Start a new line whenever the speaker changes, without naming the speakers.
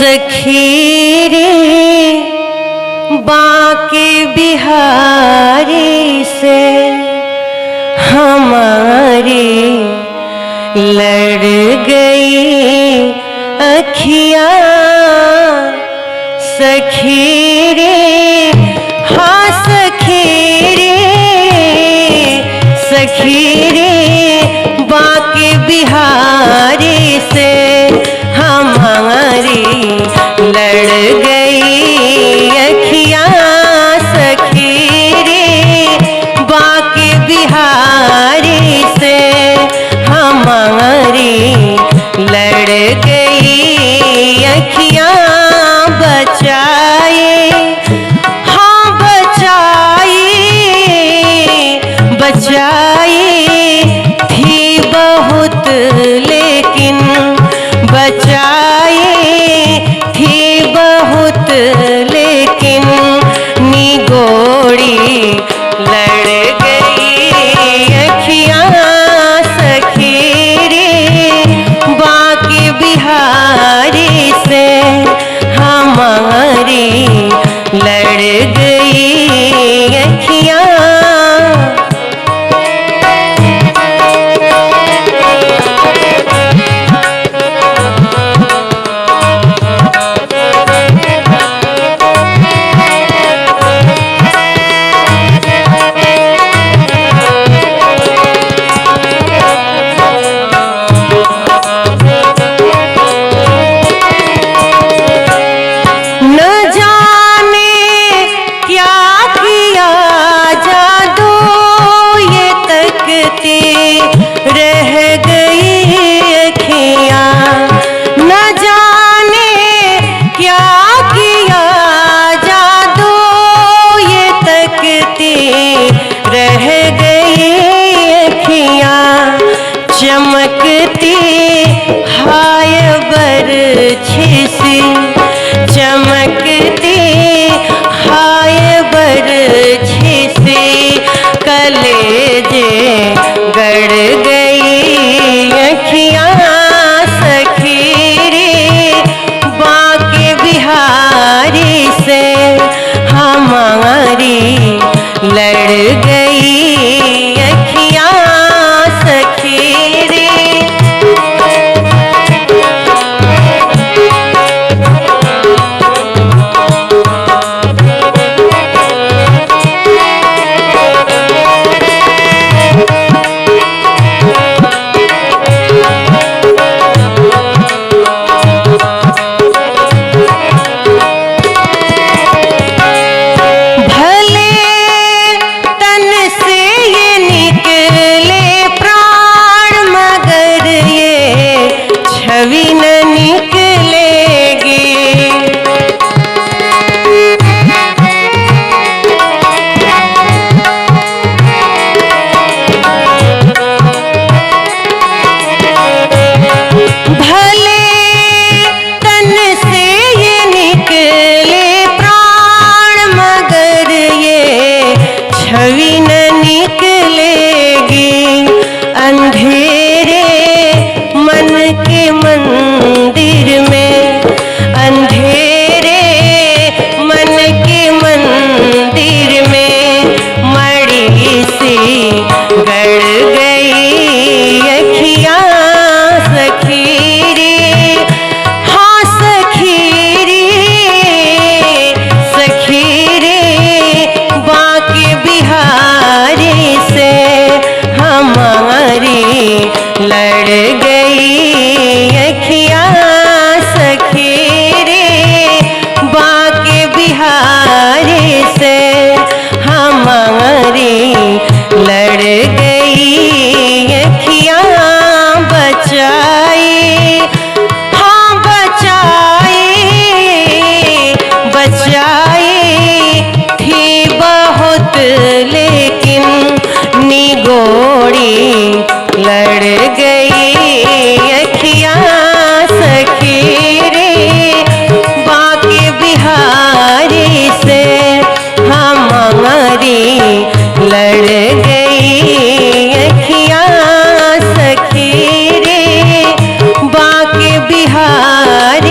सखी रे बांके बिहारी से हमारी लड़ गई अखियाँ। सखी रे हाँ सखी रे बांके बिहारी से हमारी लड़ गई अखियाँ। सखी रे बांके बिहारी से हमारी लड़ गई अखियाँ। बचाए हाँ बचाए थी बहुत लेकिन बचाए थी बहुत लेकिन निगोड़ी लड़ गई अखियाँ। सखी रे बांके बिहारी से हमारी लड़ गई अखियाँ। रह गई अखियाँ न जाने क्या किया जादू ये तकती रह गई अखियाँ। चमकती हाय बरछी सी चमकती हाय बरछी सी कलेजे गड़ गई अखियाँ। सखी रे बांके बिहारी से हमारी लड़ गई अखियाँ। सखी रे छवि न निकलेगी। भले तन से ये निकले प्राण मगर ये छवि न निकलेगी। अंधेरे मन के मंदिर में अंधेरे मन के मंदिर में मड़ी सी गड़ गई अखियाँ। सखी रे हाँ सखी रे बांके बिहारी से हमारी लड़ गई अखियाँ। सखी रे बांके बिहारी से हमारी लड़ गई अखियाँ। बचाए हाँ बचाए थी बहुत लेकिन निगोड़ी लड़ गई अखियाँ। सखी रे बांके बिहारी से हमारी लड़ गई अखियाँ। सखी रे बांके बिहारी